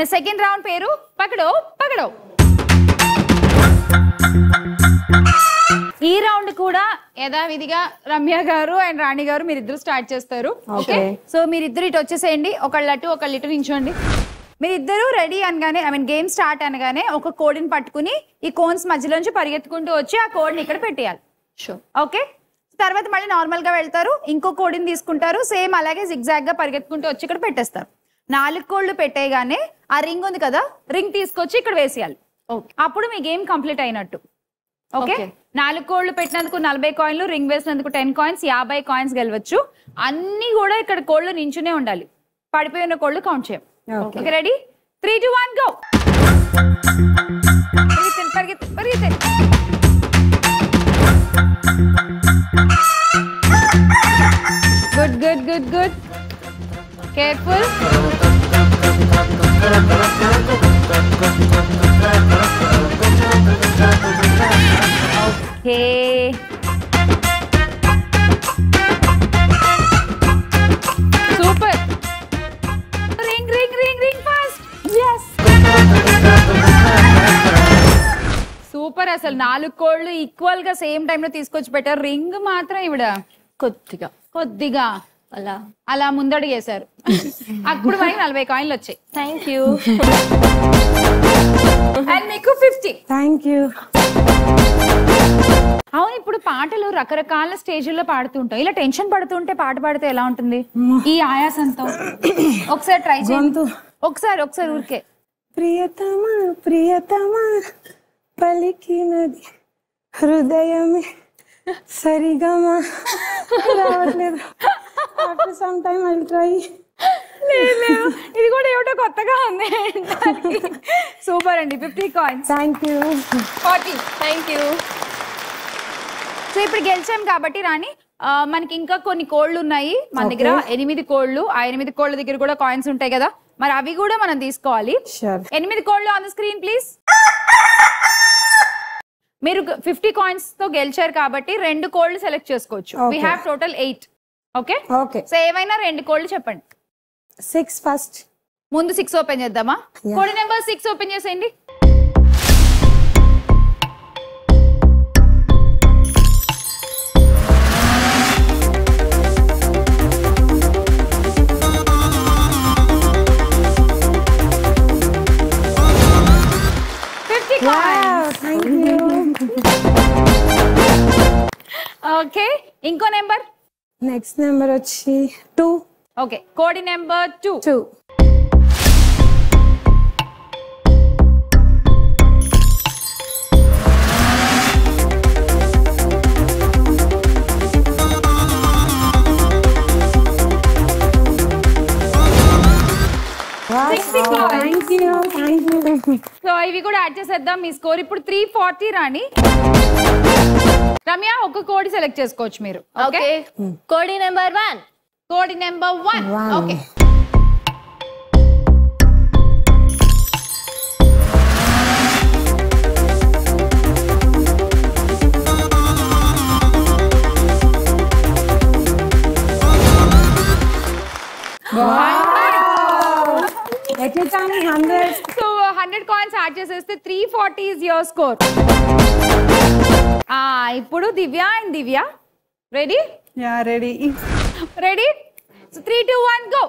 మన second round పేరు పకడో పకడో. ఈ రౌండ్ కూడా యథావిధిగా రమ్య గారు అండ్ రాణి గారు మీరిద్దరు స్టార్ట్ చేస్తారు. ఓకే, సో మీరిద్దరు ఇటు వచ్చేసేయండి, ఒకళ్ళు అటు ఒకళ్ళు ఇటు నించోండి. మీరిద్దరు రెడీ అనగానే గేమ్ స్టార్ట్ అనగానే ఒక కోడిని పట్టుకుని ఈ కోన్స్ మధ్యలోంచి పరిగెత్తుకుంటూ వచ్చి ఆ కోడిని ఇక్కడ పెట్టేయాలి. ఓకే, తర్వాత మళ్ళీ నార్మల్ గా వెళ్తారు, ఇంకో కోడిని తీసుకుంటారు, సేమ్ అలాగే జిగ్జాగ్ గా పరిగెత్తుకుంటూ వచ్చి ఇక్కడ పెట్టేస్తారు. 4 కోళ్ళు పెట్టేయగానే ఆ రింగ్ ఉంది కదా, రింగ్ తీసుకొచ్చి ఇక్కడ వేసేయాలి. అప్పుడు మీ గేమ్ కంప్లీట్ అయినట్టు. ఓకే, 4 కోళ్ళు పెట్టినందుకు 40 కాయిన్లు, రింగ్ వేసినందుకు 10 కాయిన్స్, 50 కాయిన్స్ గెలవచ్చు. అన్ని కూడా ఇక్కడ కోళ్ళు నించునే ఉండాలి, పడిపోయిన కోళ్ళు కౌంట్ చేయం. Okay, ready? 3, 2, 1 గో. పరిగెత్తండి, పరిగెత్తండి. Good good good good. Careful. Okay, super. Ring ring ring ring fast. yes super. అసలు 4 కోళ్ళు ఈక్వల్ గా సేమ్ టైం లో తీసుకొచ్చి పెట్టారు. రింగ్ మాత్రం ఇవిడ కొద్దిగా అలా ముందడుగేశారు. అప్పుడు మనకి 40 కాయిన్లు వచ్చాయి. Thank you. అండ్ మీకు 50. Thank you. అవును, ఇప్పుడు పాటలు రకరకాల స్టేజ్లో పాడుతుంటాం. ఇలా టెన్షన్ పడుతుంటే పాట పాడితే ఎలా ఉంటుంది ఈ ఆయాసంతో? ఒకసారి ట్రై చేయండి. ఒకసారి ఊరికే. ప్రియతమా ప్రియతమా పలికినది హృదయమే సరిగమా రావట్లేదు. After some time I will try. లేదు, ఇది కూడా ఏమిటో కొత్తగా ఉంది. సూపర్ అండి. 50 coins. Thank you. 40. Thank you. So ఇప్పుడు గెలిచాం కాబట్టి రాణి, మనకి ఇంకా కొన్ని కోళ్ళు ఉన్నాయి మన దగ్గర. 8 కోళ్ళు. ఆ 8 కోళ్ళ దగ్గర కూడా కాయిన్స్ ఉంటాయి కదా, మరి అవి కూడా మనం తీసుకోవాలి. 8 కోళ్ళు ఆన్ ద స్క్రీన్ ప్లీజ్. మీరు 50 కాయిన్స్ తో గెలిచారు కాబట్టి 2 కోళ్ళు సెలెక్ట్ చేసుకోవచ్చు. We have total 8. Okay okay. So ఏమైనా 2 కోళ్ళు చెప్పండి. 6 ఫస్ట్. ముందు 6 ఓపెన్ చేద్దామా? కోడి నెంబర్ 6 ఓపెన్ చేసేయండి. ఓకే, ఇంకో నెంబర్. నెక్స్ట్ నెంబర్ వచ్చి 2. ఓకే, కోడి నెంబర్ 2. సో ఇవి కూడా యాడ్ చేసేద్దాం. మీ స్కోర్ ఇప్పుడు 340 రాణి. రమ్య, ఒక కోడి సెలెక్ట్ చేసుకోవచ్చు మీరు. ఓకే, కోడి నెంబర్ 1. కోడి number 1. Okay, so 100 coins add చేసేస్తే 340 ఇస్ యువర్ స్కోర్. ఇప్పుడు Divya and Divya ready? Yeah ready. Ready? So 3, 2, 1 go.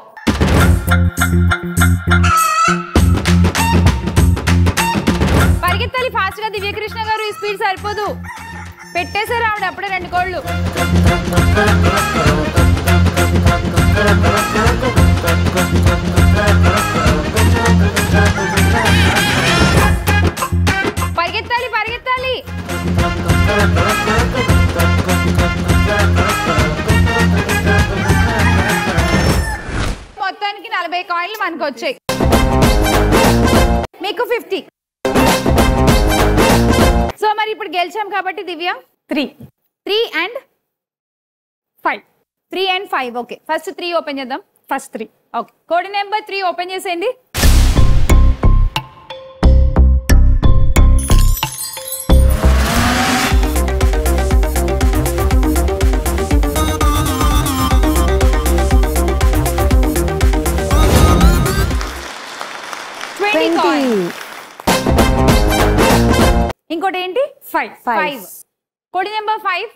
పరిగెత్తాలి ఫాస్ట్ గా దివ్య కృష్ణ గారు, ఈ స్పీడ్ సరిపోదు. పెట్టేశారు ఆవిడ అప్పుడే 2 కోళ్ళు. పరిగెత్తాలి పరిగెత్తాలి. మొత్తానికి 40 కాయిన్లు మనకు వచ్చాయి. మీకు 50. సో మరి ఇప్పుడు గెలిచాం కాబట్టి దివ్య 3 and 5. 3 and 5. Okay, first 3 open చేద్దాం. ఫస్ట్ 3. ఓకే, కోడి నెంబర్ 3 ఓపెన్ చేసేయండి. 20 కాయిన్స్. ఇంకోటి ఏంటి? 5. కోడి నెంబర్ 5.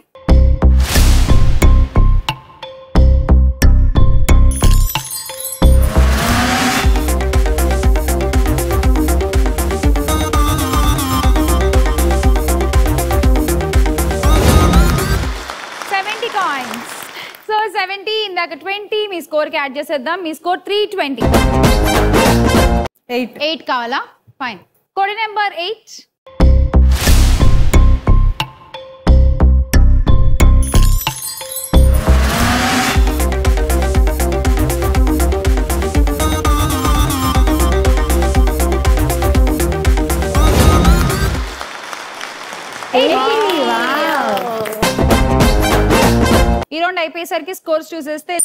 సో 70 ఇందాక 20 మీ స్కోర్ కి యాడ్ చేసేద్దాం. మీ స్కోర్ 320. 8 కావాలా? ఫైన్. కోడి నెంబర్ 8. ఈ రౌండ్ అయిపోయేసరికి స్కోర్స్ చూసేస్తే